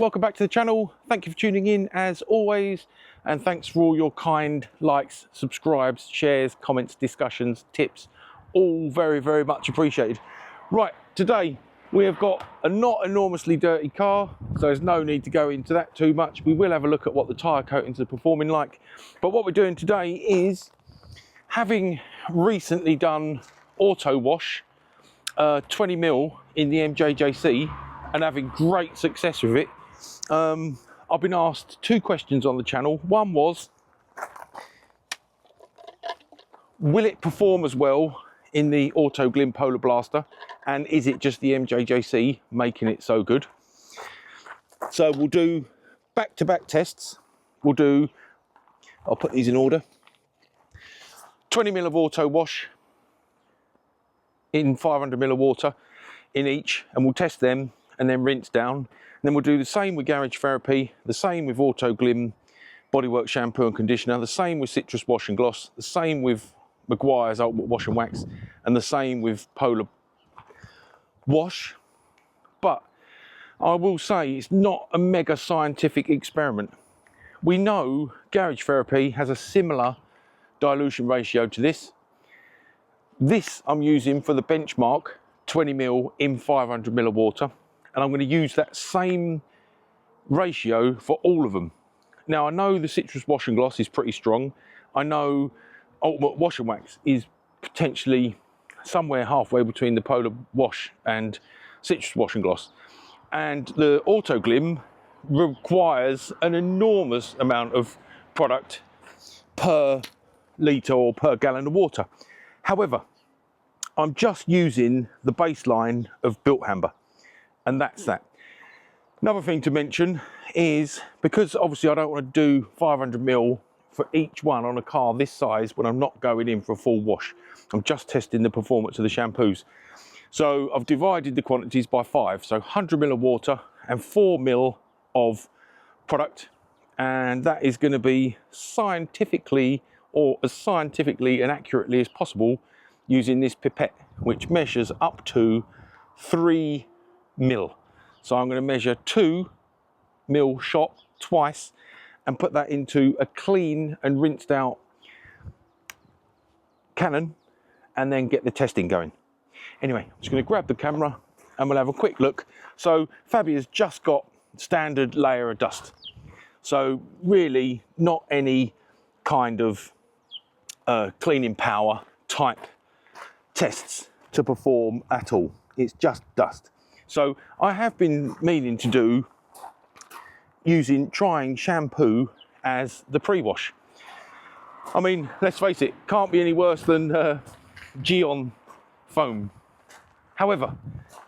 welcome back to the channel. Thank you for tuning in as always, and thanks for all your kind likes, subscribes, shares, comments, discussions, tips, all very much appreciated. Right, today we have got a not enormously dirty car, so there's no need to go into that too much. We will have a look at what the tyre coatings are performing like, but what we're doing today is, having recently done auto wash 20mm in the MJJC and having great success with it, I've been asked two questions on the channel. One was, will it perform as well in the AutoGlim Polar Blaster, and is it just the MJJC making it so good? So we'll do back-to-back tests. I'll put these in order. 20mm of auto wash in 500ml of water in each, and we'll test them and then rinse down. And then we'll do the same with Garage Therapy, the same with AutoGlim Bodyworks shampoo and conditioner, the same with Citrus Wash and Gloss, the same with Maguire's Ultimate Wash and Wax, and the same with Polar Wash. But I will say it's not a mega scientific experiment. We know Garage Therapy has a similar dilution ratio to this. This I'm using for the benchmark 20ml in 500ml of water, and I'm going to use that same ratio for all of them. Now I know the Citrus Wash and Gloss is pretty strong. I know Ultimate Wash and Wax is potentially somewhere halfway between the Polar Wash and Citrus Wash and Gloss, and the AutoGlim requires an enormous amount of product per litre or per gallon of water. However, I'm just using the baseline of Bilt Hamber, and that's that. Another thing to mention is, because obviously I don't want to do 500ml for each one on a car this size when I'm not going in for a full wash. I'm just testing the performance of the shampoos. So I've divided the quantities by 5, so 100ml of water and 4ml of product, and that is going to be scientifically, or as scientifically and accurately as possible, using this pipette, which measures up to 3ml. So I'm going to measure 2ml shot twice and put that into a clean and rinsed out cannon, and then get the testing going. Anyway, I'm just going to grab the camera and we'll have a quick look. So Fabia's just got standard layer of dust, so really not any kind of cleaning power type tests to perform at all. It's just dust. So I have been meaning to do trying shampoo as the pre-wash. I mean, let's face it, can't be any worse than Geon foam. However,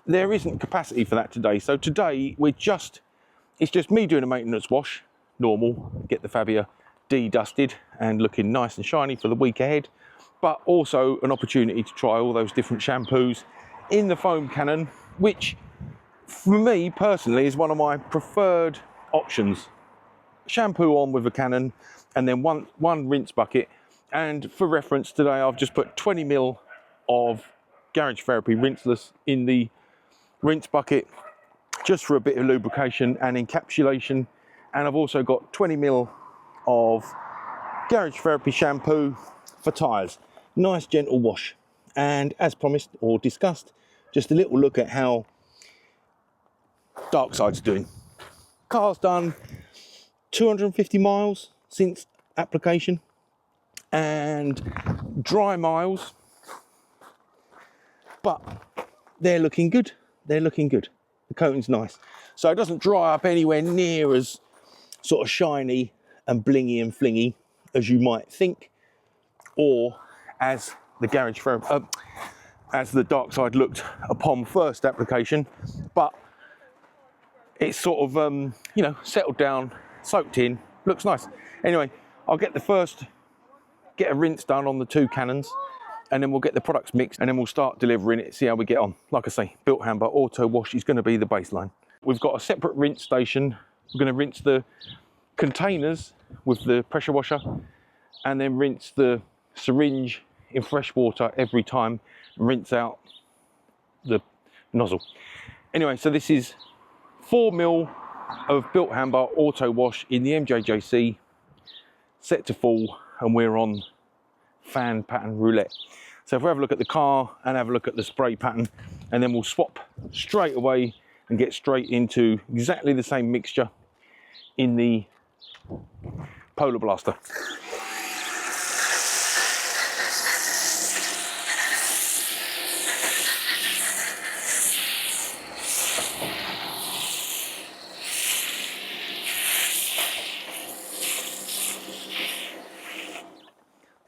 there isn't capacity for that today. So today it's just me doing a maintenance wash, normal, get the Fabia de-dusted and looking nice and shiny for the week ahead, but also an opportunity to try all those different shampoos in the foam cannon, which for me personally is one of my preferred options. Shampoo on with a cannon and then one rinse bucket. And for reference today, I've just put 20ml of Garage Therapy rinseless in the rinse bucket just for a bit of lubrication and encapsulation. And I've also got 20ml of Garage Therapy shampoo for tyres. Nice gentle wash. And as promised or discussed, just a little look at how dark side's doing. Car's done 250 miles since application, and dry miles, but they're looking good. They're looking good. The coating's nice, so it doesn't dry up anywhere near as sort of shiny and blingy and flingy as you might think, or as the Garage Therapy, as the dark side looked upon first application. But it's sort of you know, settled down, soaked in, looks nice. Anyway, I'll get a rinse done on the two cannons, and then we'll get the products mixed, and then we'll start delivering it, see how we get on. Like I say, Bilt Hamber Auto Wash is going to be the baseline. We've got a separate rinse station. We're going to rinse the containers with the pressure washer, and then rinse the syringe in fresh water every time and rinse out the nozzle. Anyway, so this is 4ml of Bilt Hamber Autowash in the MJJC, set to full, and we're on fan pattern roulette. So if we have a look at the car and have a look at the spray pattern, and then we'll swap straight away and get straight into exactly the same mixture in the Polar Blaster.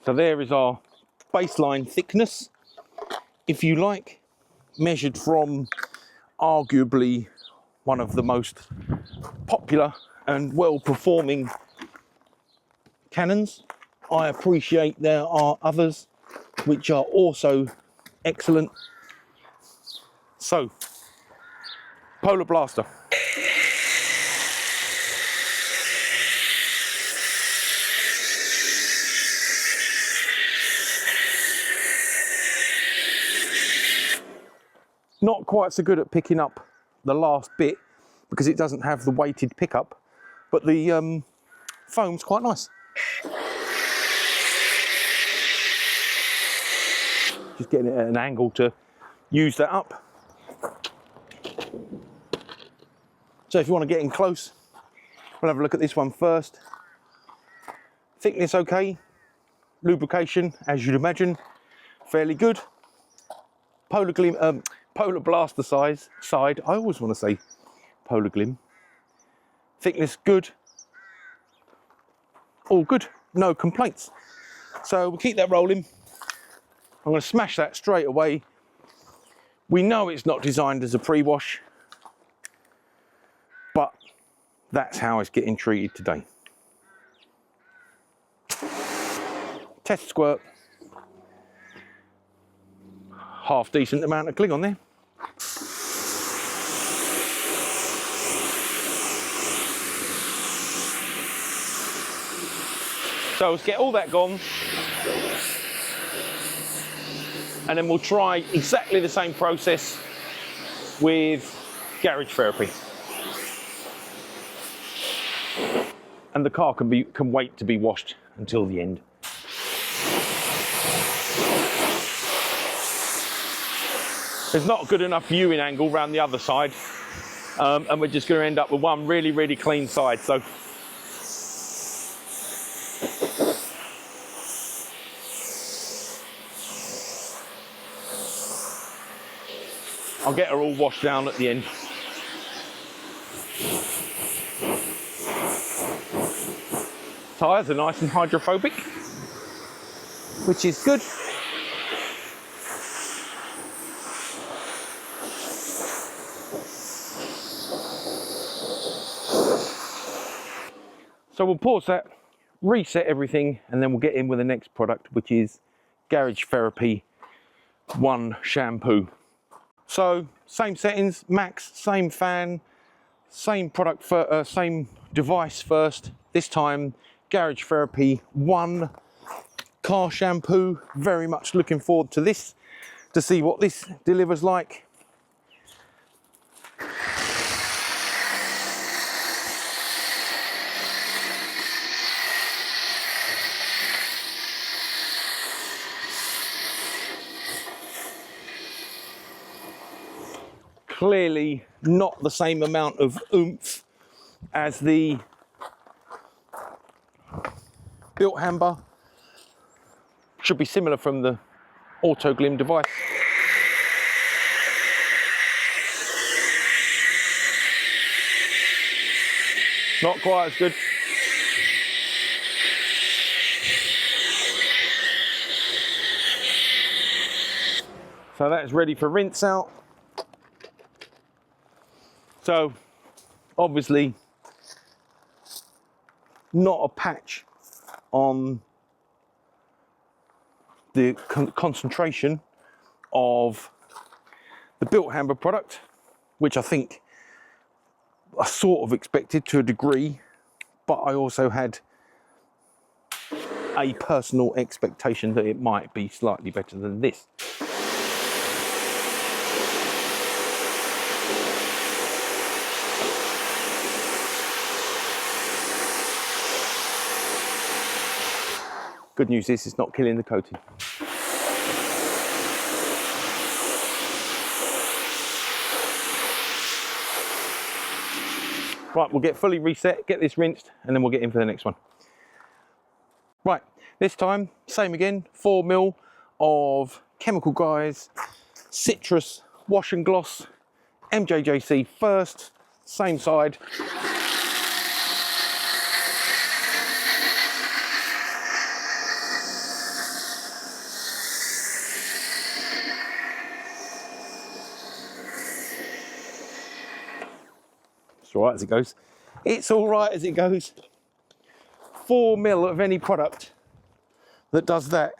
So there is our baseline thickness, if you like, measured from arguably one of the most popular and well-performing cannons. I appreciate there are others which are also excellent. So, Polar Blaster. Not quite so good at picking up the last bit because it doesn't have the weighted pickup, but the foam's quite nice. Just getting it at an angle to use that up. So if you want to get in close, we'll have a look at this one first. Thickness okay, lubrication as you'd imagine, fairly good. Polar Blaster side, I always want to say Polar Glim. Thickness good, all good, no complaints. So we'll keep that rolling. I'm going to smash that straight away. We know it's not designed as a pre-wash, but that's how it's getting treated today. Test squirt. Half decent amount of cling on there. So let's get all that gone, and then we'll try exactly the same process with Garage Therapy. And the car can wait to be washed until the end. There's not a good enough viewing angle around the other side, and we're just going to end up with one really, really clean side. So I'll get her all washed down at the end. Tyres are nice and hydrophobic, which is good. So we'll pause that, reset everything, and then we'll get in with the next product, which is Garage Therapy 1 shampoo. So same settings, max, same fan, same product, same device first. This time Garage Therapy 1 car shampoo. Very much looking forward to this, to see what this delivers like. Clearly not the same amount of oomph as the Bilt Hamber. Should be similar from the AutoGlim device. Not quite as good. So that's ready for rinse out. So obviously not a patch on the concentration of the Bilt Hamber product, which I think I sort of expected to a degree, but I also had a personal expectation that it might be slightly better than this. Good news is it's not killing the coating. Right, we'll get fully reset, get this rinsed, and then we'll get in for the next one. Right, this time, same again, 4ml of Chemical Guys Citrus Wash and Gloss MJJC first, same side. It's all right as it goes. It's all right as it goes. 4ml of any product that does that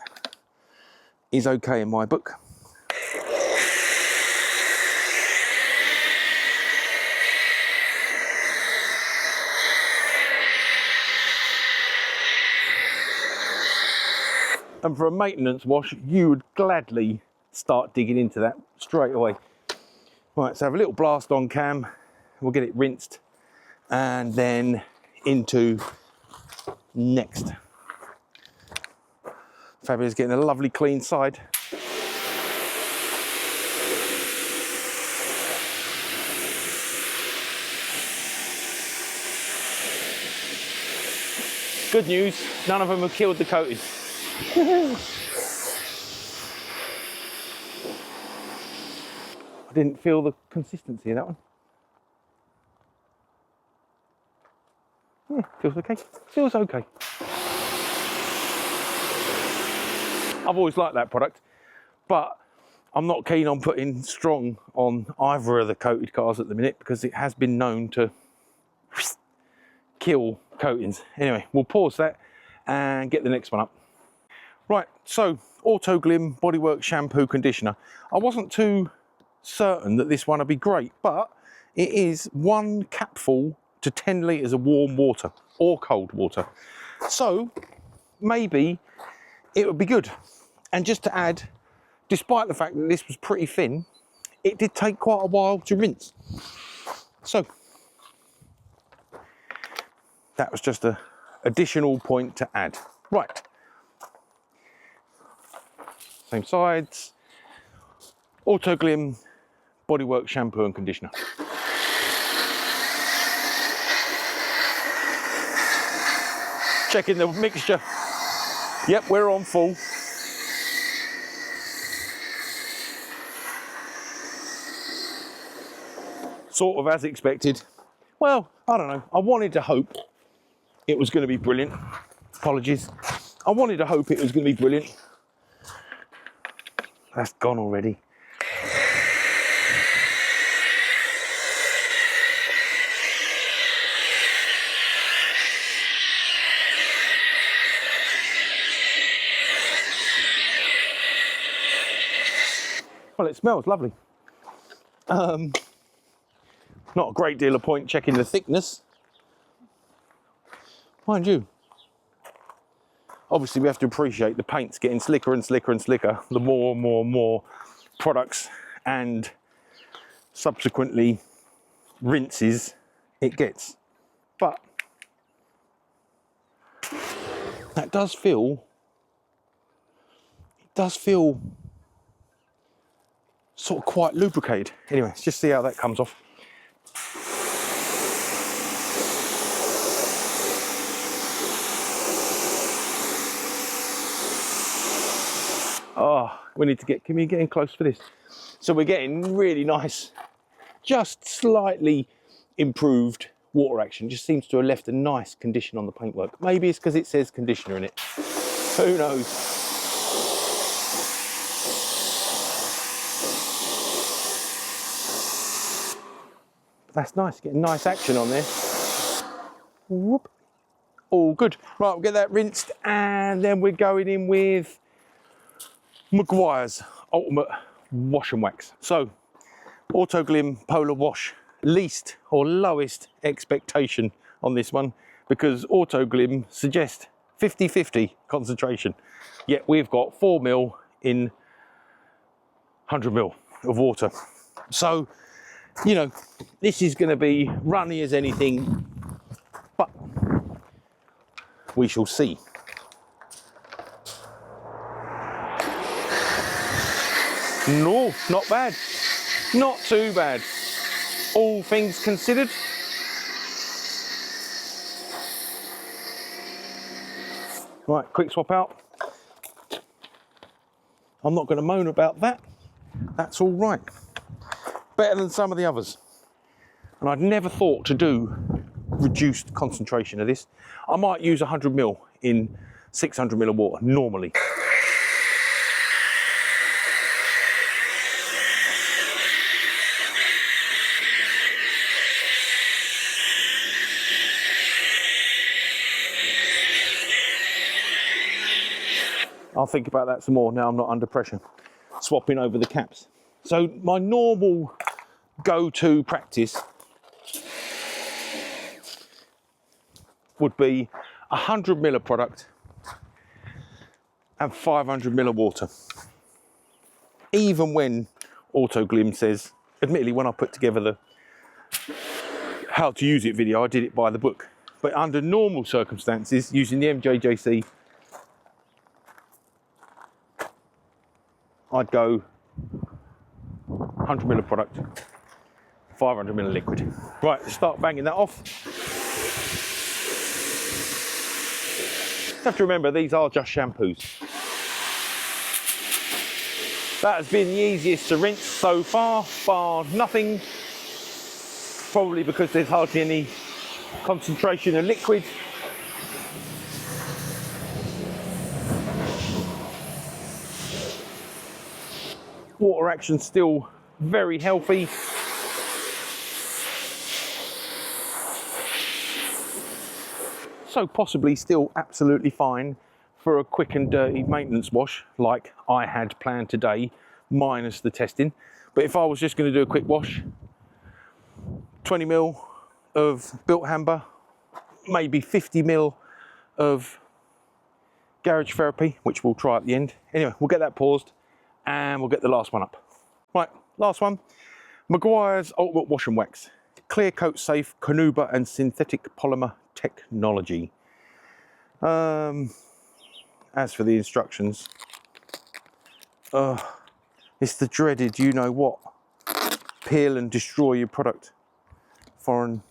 is okay in my book. And for a maintenance wash, you would gladly start digging into that straight away. Right, so have a little blast on cam. We'll get it rinsed and then into next. Fabulous, getting a lovely clean side. Good news, none of them have killed the coating. I didn't feel the consistency of that one. Yeah, feels okay. Feels okay. I've always liked that product, but I'm not keen on putting strong on either of the coated cars at the minute because it has been known to kill coatings. Anyway, we'll pause that and get the next one up. Right, so AutoGlim Bodyworks Shampoo Conditioner. I wasn't too certain that this one would be great, but it is 1 capful to 10 litres of warm water or cold water. So maybe it would be good. And just to add, despite the fact that this was pretty thin, it did take quite a while to rinse. So that was just an additional point to add. Right. Same sides. AutoGlim Bodyworks Shampoo and Conditioner. Checking the mixture. Yep, we're on full. Sort of as expected. Well, I don't know. I wanted to hope it was going to be brilliant. Apologies. I wanted to hope it was going to be brilliant. That's gone already. Well, it smells lovely. Not a great deal of point checking the thickness. Mind you, obviously we have to appreciate the paint's getting slicker and slicker and slicker the more and more and more products and subsequently rinses it gets. But that does feel, sort of quite lubricated. Anyway, let's just see how that comes off. Oh, we need to get, can we get in close for this? So we're getting really nice, just slightly improved water action. Just seems to have left a nice condition on the paintwork. Maybe it's because it says conditioner in it. Who knows? That's nice, getting nice action on there. Whoop. All good. Right, we'll get that rinsed and then we're going in with Maguire's Ultimate Wash and Wax. So, AutoGlim Polar Wash, least or lowest expectation on this one because AutoGlim suggests 50-50 concentration. Yet we've got 4ml in 100ml of water. So, you know, this is going to be runny as anything, but we shall see. No, not bad. Not too bad. All things considered. Right, quick swap out. I'm not going to moan about that. That's all right. Better than some of the others. And I'd never thought to do reduced concentration of this. I might use 100 ml in 600 ml of water normally. I'll think about that some more now I'm not under pressure, swapping over the caps. So my normal go-to practice would be 100 ml of product and 500 ml of water. Even when AutoGlim says, admittedly when I put together the how to use it video, I did it by the book. But under normal circumstances, using the MJJC, I'd go 100 ml of product, 500 ml of liquid. Right, let's start banging that off. You have to remember, these are just shampoos. That has been the easiest to rinse so far, bar nothing. Probably because there's hardly any concentration of liquid. Water action still very healthy. So possibly still absolutely fine for a quick and dirty maintenance wash like I had planned today, minus the testing. But if I was just going to do a quick wash, 20 ml of Bilt Hamber, maybe 50 ml of Garage Therapy, which we'll try at the end. Anyway, we'll get that paused and we'll get the last one up. Right, last one. Maguire's Ultimate Wash and Wax. Clear coat safe, Canuba and synthetic polymer technology. As for the instructions, it's the dreaded you know what. Peel and destroy your product. Foreign.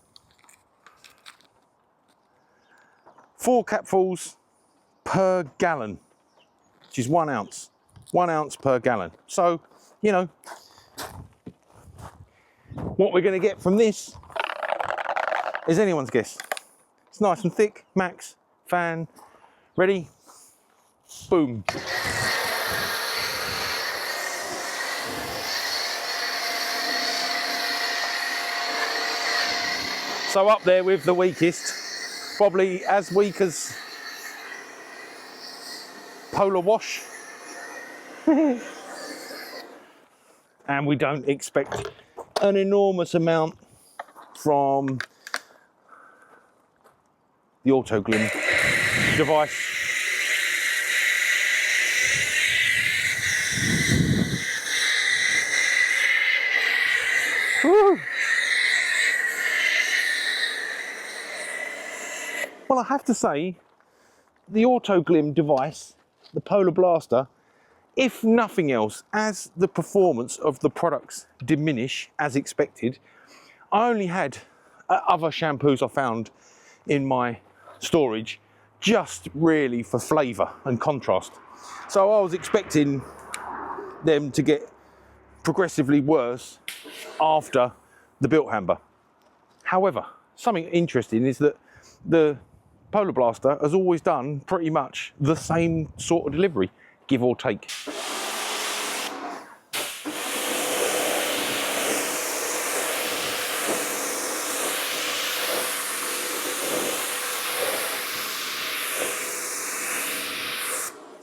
4 capfuls per gallon, which is 1 ounce. 1 ounce per gallon. So, you know, what we're going to get from this is anyone's guess. It's nice and thick. Max, fan, ready? Boom. So up there with the weakest, probably as weak as Polar Wash. And we don't expect an enormous amount from the AutoGlim device. Woo. Well, I have to say, the AutoGlim device, the Polar Blaster, if nothing else, as the performance of the products diminish as expected, I only had other shampoos I found in my storage just really for flavour and contrast. So I was expecting them to get progressively worse after the Bilt Hamber. However, something interesting is that the Polar Blaster has always done pretty much the same sort of delivery, give or take.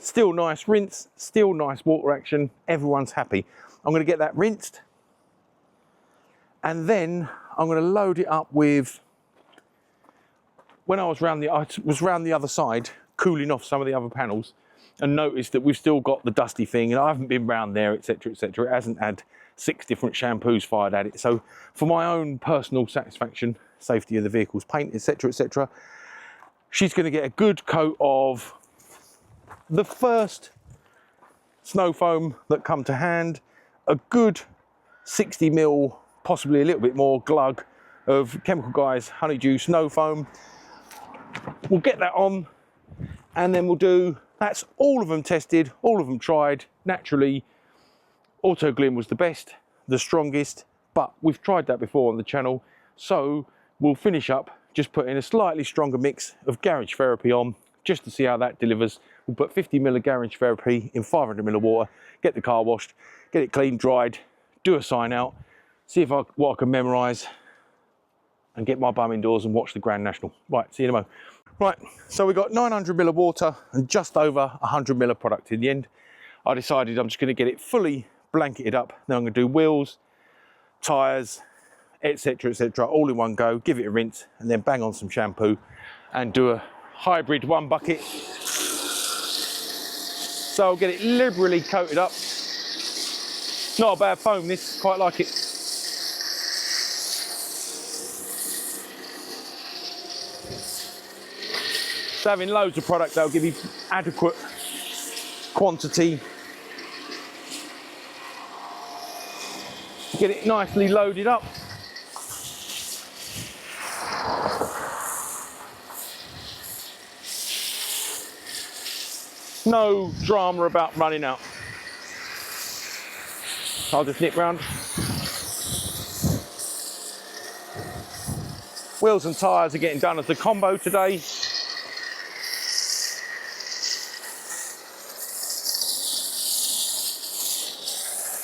Still nice rinse, still nice water action, everyone's happy. I'm going to get that rinsed and then I'm going to load it up with, when I was round the other side cooling off some of the other panels and noticed that we've still got the dusty thing and I haven't been round there, etc, etc. It hasn't had 6 different shampoos fired at it. So for my own personal satisfaction, safety of the vehicle's paint, etc, etc, she's going to get a good coat of the first snow foam that come to hand, a good 60 ml, possibly a little bit more, glug of Chemical Guys honeydew snow foam. We'll get that on, and then we'll do, that's all of them tested, all of them tried. Naturally, AutoGlim was the best, the strongest, but we've tried that before on the channel. So we'll finish up just putting a slightly stronger mix of Garage Therapy on, just to see how that delivers. We'll put 50 ml of Garage Therapy in 500 ml of water, get the car washed, get it clean, dried, do a sign out, see what I can memorise, and get my bum indoors and watch the Grand National. Right, see you in a moment. Right, so we got 900 ml of water and just over 100 ml of product in the end. I decided I'm just going to get it fully blanketed up. Then I'm going to do wheels, tyres, etc., all in one go, give it a rinse, and then bang on some shampoo and do a hybrid 1 bucket. So I'll get it liberally coated up. Not a bad foam this, quite like it. So having loads of product, that'll give you adequate quantity. Get it nicely loaded up. No drama about running out. I'll just nip round. Wheels and tyres are getting done as a combo today.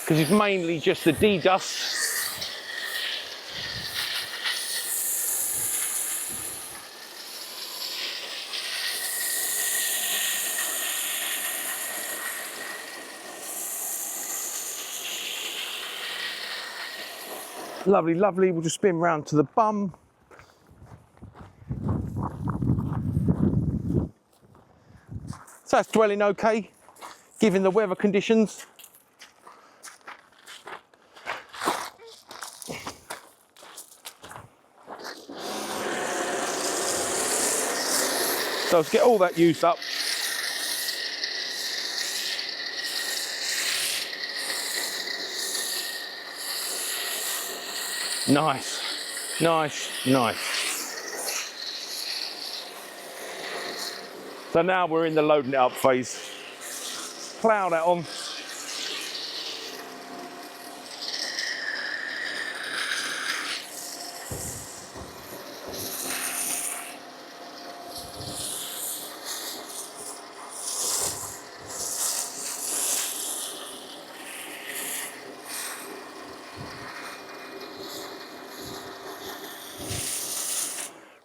Because it's mainly just the D-dust. Lovely, lovely. We'll just spin round to the bum. So that's dwelling okay, given the weather conditions. So let's get all that used up. Nice, nice, nice. So now we're in the loading it up phase. Plough that on.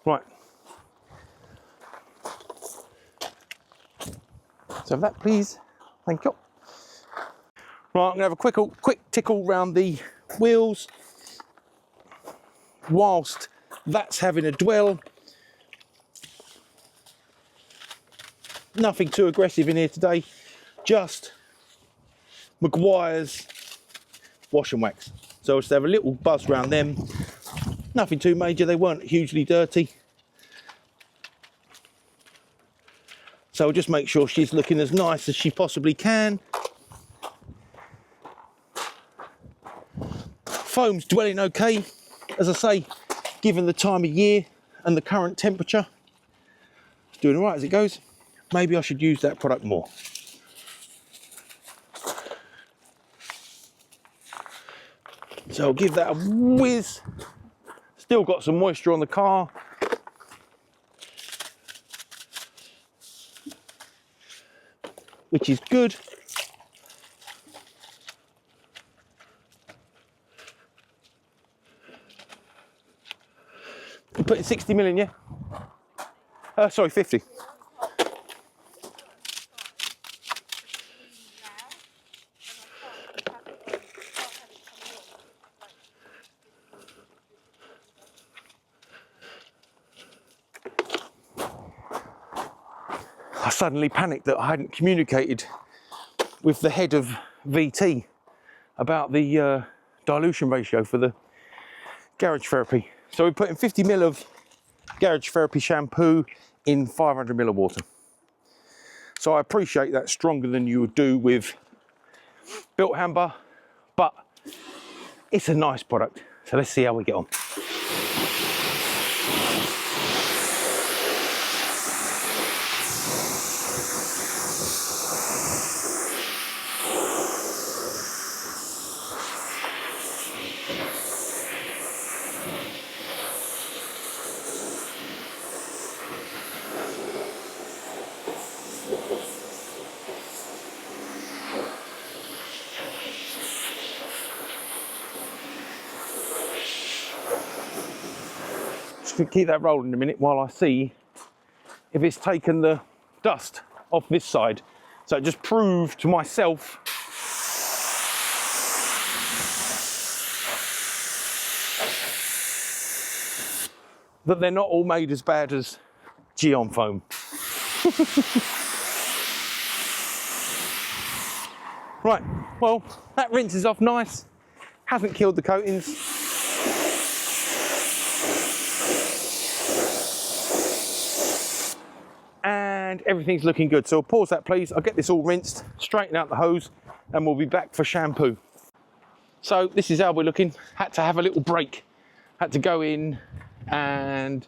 Right. So that, please. Thank you. Right, I'm gonna have a quick tickle round the wheels whilst that's having a dwell. Nothing too aggressive in here today, just Maguire's wash and wax. So just have a little buzz around them. Nothing too major, they weren't hugely dirty. So just make sure she's looking as nice as she possibly can. Foam's dwelling okay, as I say, given the time of year and the current temperature. It's doing all right as it goes. Maybe I should use that product more. So I'll give that a whiz. Still got some moisture on the car. Which is good. You're putting 60 ml in, yeah? Sorry, 50. I suddenly panicked that I hadn't communicated with the head of VT about the dilution ratio for the Garage Therapy. So we're putting 50 ml of Garage Therapy shampoo in 500 ml of water. So I appreciate that's stronger than you would do with Bilt Hamber but it's a nice product. So let's see how we get on. Just keep that rolling a minute while I see if it's taken the dust off this side. So just prove to myself that they're not all made as bad as Geon foam. Right, well, that rinses off nice, hasn't killed the coatings. And everything's looking good. So I'll pause that, please. I'll get this all rinsed, straighten out the hose, and we'll be back for shampoo. So this is how we're looking. Had to have a little break. Had to go in and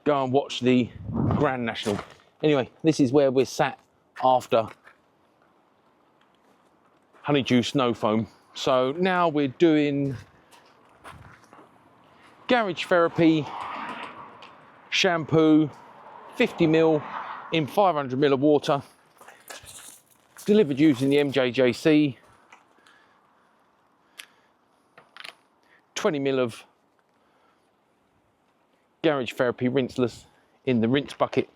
go and watch the Grand National. Anyway, this is where we're sat after Honeydew Snow Foam. So now we're doing Garage Therapy Shampoo, 50ml in 500ml of water, delivered using the MJJC, 20ml of Garage Therapy rinseless in the rinse bucket.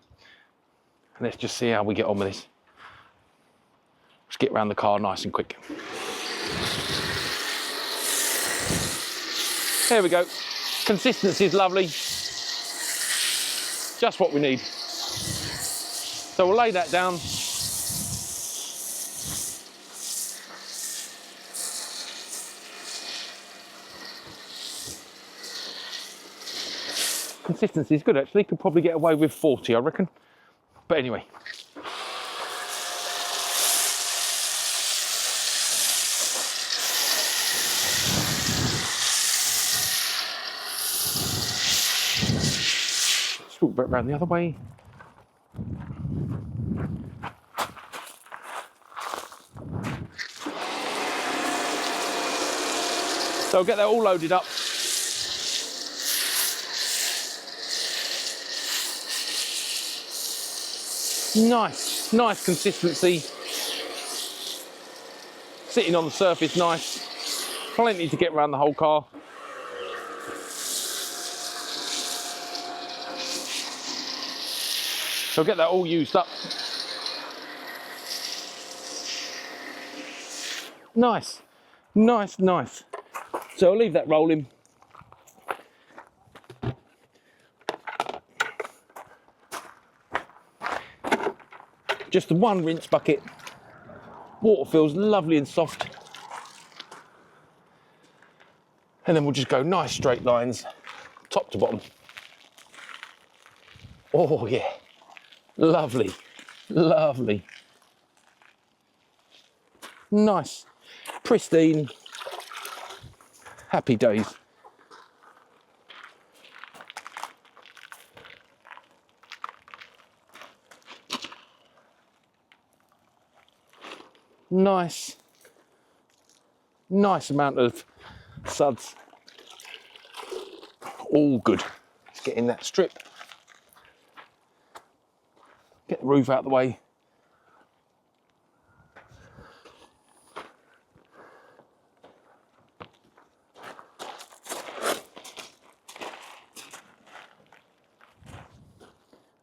Let's just see how we get on with this. Let's get around the car nice and quick. There we go. Consistency is lovely. Just what we need. So we'll lay that down. Consistency is good actually. Could probably get away with 40, I reckon. But anyway. Let's walk back around the other way. So I'll get that all loaded up. Nice consistency. Sitting on the surface, nice. Plenty to get around the whole car. So I'll get that all used up. Nice. So I'll leave that rolling. Just the one rinse bucket. Water feels lovely and soft. And then we'll just go nice straight lines, top to bottom. Oh yeah, lovely. Nice, pristine, happy days. Nice amount of suds. All good. Let's get in that strip. Get the roof out of the way.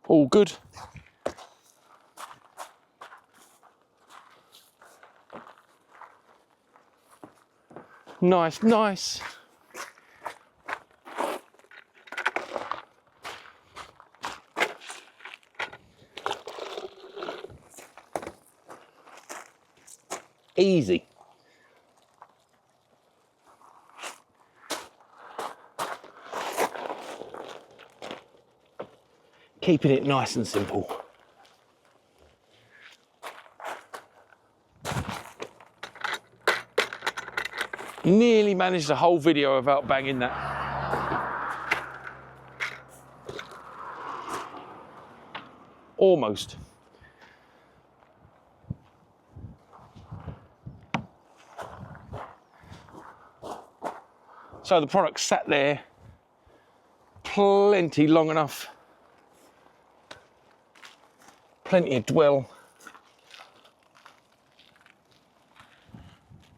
All good. Nice. Easy. Keeping it nice and simple. managed a whole video without banging that. Almost. So the product sat there plenty long enough, plenty of dwell,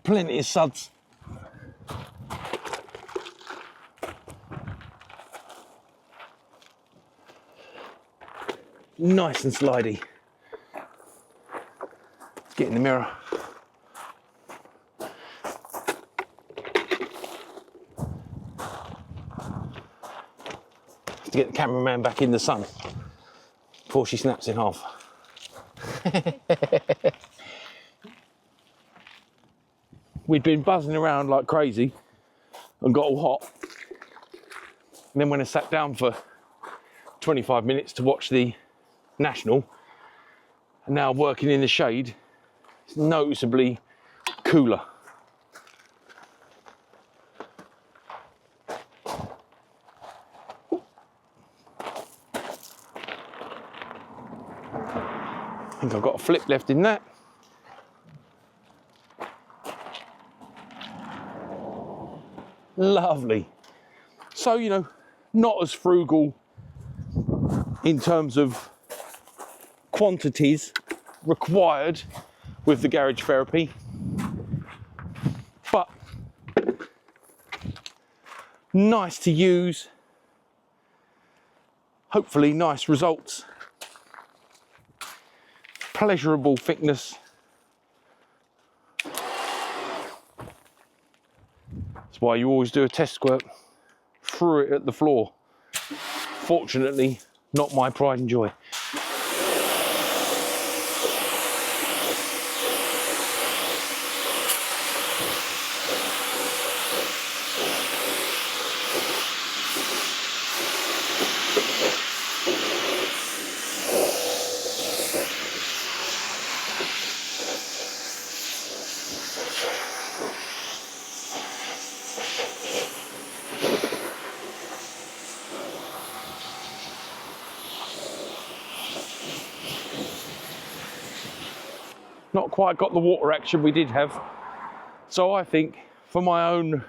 plenty of suds. Nice and slidey. Let's get in the mirror. To get the cameraman back in the sun before she snaps in half. We'd been buzzing around like crazy and got all hot. And then when I sat down for 25 minutes to watch the National, and now working in the shade, it's noticeably cooler. I think I've got a flip left in that. Lovely. So, you know, not as frugal in terms of quantities required with the garage therapy, but nice to use, hopefully nice results, pleasurable thickness. That's why you always do a test squirt through it at the floor. Fortunately, not my pride and joy. Not quite got the water action we did have. So I think for my own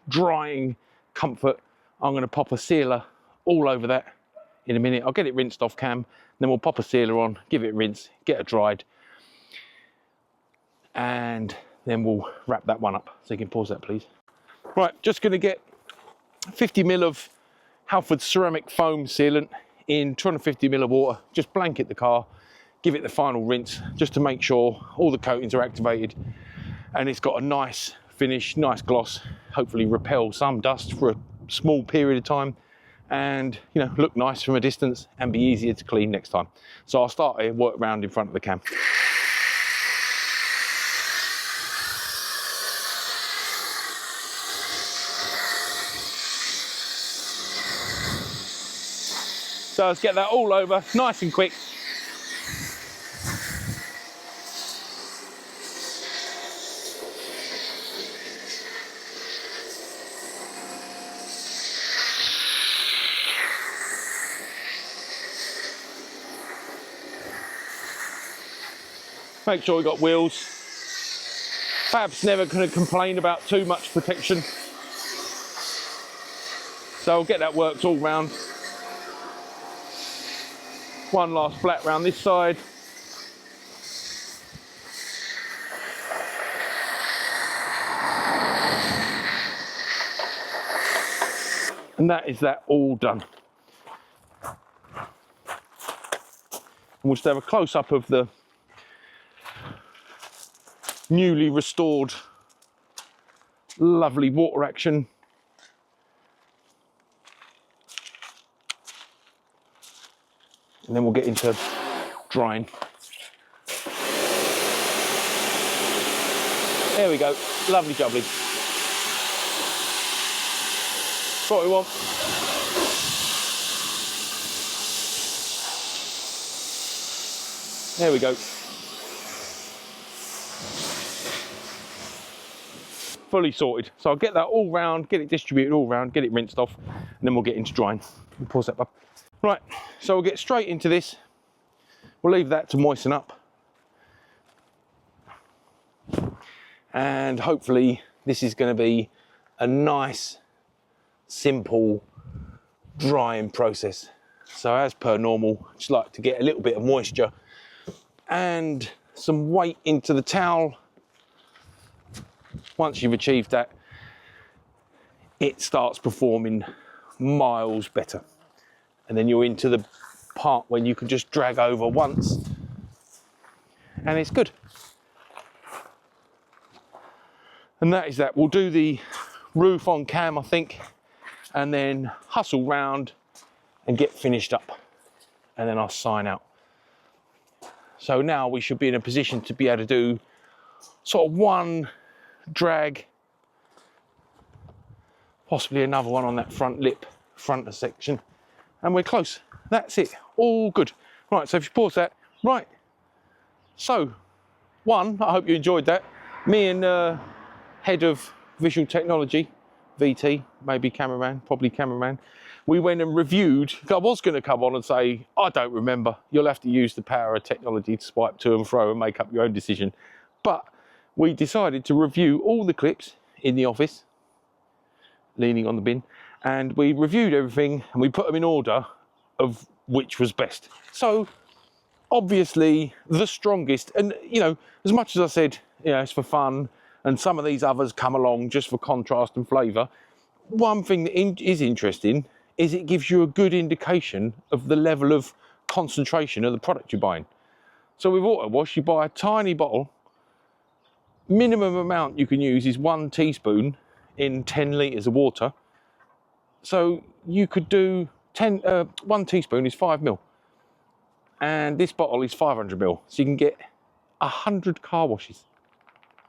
drying comfort, I'm going to pop a sealer all over that in a minute. I'll get it rinsed off cam, then we'll pop a sealer on, give it a rinse, get it dried, and then we'll wrap that one up. So you can pause that, please. Right, just going to get 50 ml of Halford ceramic foam sealant in 250 ml of water, just blanket the car, give it the final rinse just to make sure all the coatings are activated and it's got a nice finish, nice gloss, hopefully repel some dust for a small period of time and, you know, look nice from a distance and be easier to clean next time. So I'll start a work round in front of the cam. So let's get that all over, nice and quick. Make sure we got wheels. Fab's never going to complain about too much protection. So I'll get that worked all round. One last flat round this side. And that is that all done. And we'll just have a close up of the newly restored lovely water action. And then we'll get into drying. There we go, lovely jubbly. That's what we want. There we go. fully sorted. So I'll get that all round, get it distributed all round, get it rinsed off, and then we'll get into drying. Pause that, bub. Right, so we'll get straight into this. We'll leave that to moisten up. And hopefully this is going to be a nice, simple drying process. So as per normal, just like to get a little bit of moisture and some weight into the towel. Once you've achieved that, it starts performing miles better. And then you're into the part when you can just drag over once and it's good. And that is that. We'll do the roof on cam, I think, and then hustle round and get finished up, and then I'll sign out. So now we should be in a position to be able to do sort of one drag, possibly another one on that front lip, front section, and we're close. That's it, all good. Right, so if you pause that, right. So, one, I hope you enjoyed that. Me and head of visual technology, VT, maybe cameraman, probably cameraman. We went and reviewed. I was going to come on and say, I don't remember. You'll have to use the power of technology to swipe to and fro and make up your own decision. But we decided to review all the clips in the office, leaning on the bin, and we reviewed everything and we put them in order of which was best. So obviously the strongest, and you know, as much as I said, you know, it's for fun, and some of these others come along just for contrast and flavour. One thing that is interesting is it gives you a good indication of the level of concentration of the product you're buying. So with Autowash, you buy a tiny bottle, minimum amount you can use is 1 teaspoon in 10 litres of water. So you could do 1 teaspoon is 5 ml. And this bottle is 500 ml. So you can get 100 car washes.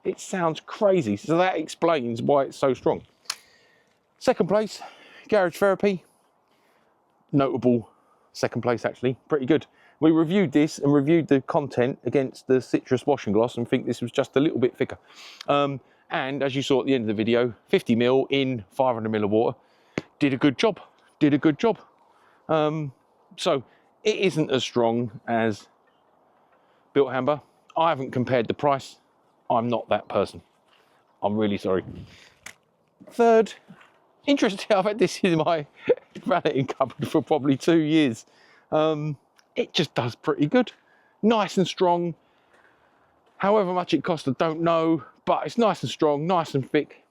It sounds crazy, so that explains why it's so strong. Second place, Garage Therapy. Notable second place, actually, pretty good. We reviewed this and reviewed the content against the citrus washing gloss and think this was just a little bit thicker. And as you saw at the end of the video, 50 ml in 500 ml of water. Did a good job, did a good job. So it isn't as strong as Bilt Hamber. I haven't compared the price. I'm not that person. I'm really sorry. Third, interesting, I've had this in my valeting cupboard for probably 2 years. It just does pretty good. Nice and strong. However much it costs, I don't know, but it's nice and strong, nice and thick.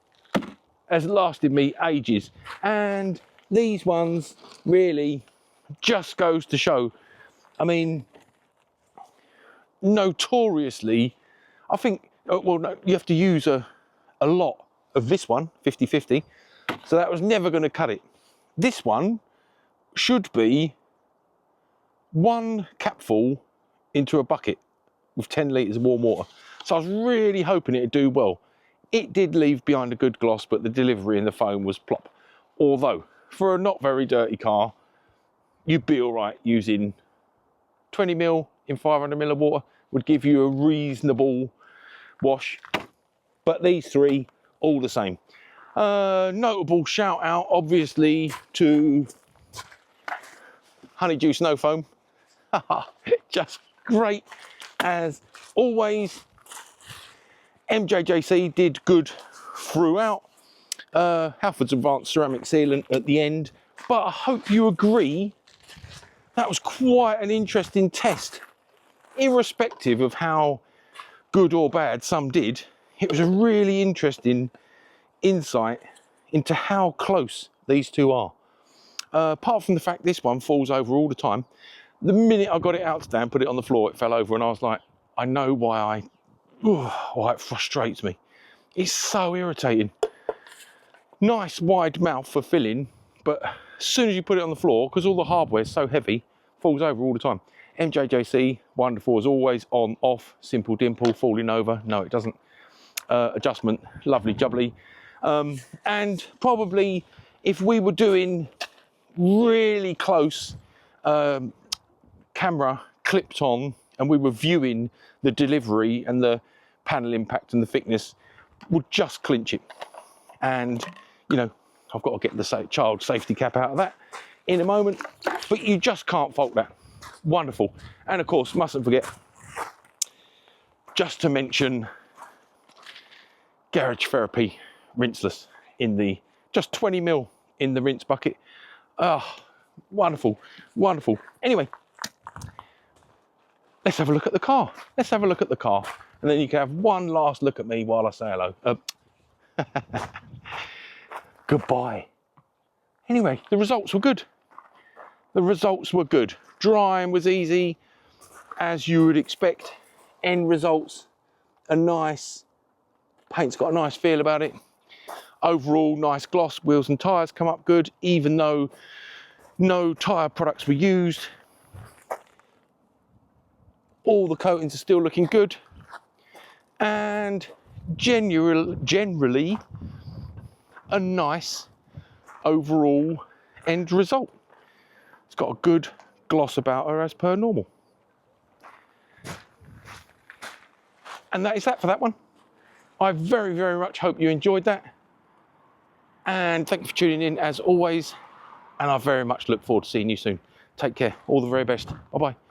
Has lasted me ages. And these ones really just goes to show. I mean, notoriously, I think, well, no, you have to use a lot of this one, 50-50, so that was never going to cut it. This one should be 1 capful into a bucket with 10 litres of warm water. So I was really hoping it'd do well. It did leave behind a good gloss, but the delivery in the foam was plop. Although, for a not very dirty car, you'd be all right using 20 ml in 500 ml of water, would give you a reasonable wash. But these three, all the same. Notable shout out, obviously, to Honeydew Snow Foam. Just great as always. MJJC did good throughout. Halford's Advanced Ceramic Sealant at the end. But I hope you agree that was quite an interesting test. Irrespective of how good or bad some did, it was a really interesting insight into how close these two are. Apart from the fact this one falls over all the time, the minute I got it out today and put it on the floor, it fell over, and I was like, I know why it frustrates me. It's so irritating. Nice wide mouth for filling, but as soon as you put it on the floor, because all the hardware is so heavy, falls over all the time. MJJC, wonderful as always, on, off, simple dimple, falling over. No, it doesn't. Adjustment, lovely jubbly. And probably if we were doing really close camera clipped on and we were viewing the delivery and the panel impact and the thickness, will just clinch it. And, you know, I've got to get the child safety cap out of that in a moment, but you just can't fault that. Wonderful. And of course, mustn't forget, just to mention, Garage Therapy rinseless in the, just 20 ml in the rinse bucket. Oh, wonderful, wonderful. Anyway, let's have a look at the car. Let's have a look at the car. And then you can have one last look at me while I say hello. Goodbye. Anyway, the results were good. The results were good. Drying was easy, as you would expect. End results are nice. Paint's got a nice feel about it. Overall, nice gloss. Wheels and tyres come up good, even though no tyre products were used. All the coatings are still looking good. And generally a nice overall end result. It's got a good gloss about her as per normal. And that is that for that one. I very, very much hope you enjoyed that. And thank you for tuning in as always. And I very much look forward to seeing you soon. Take care. All the very best. Bye-bye.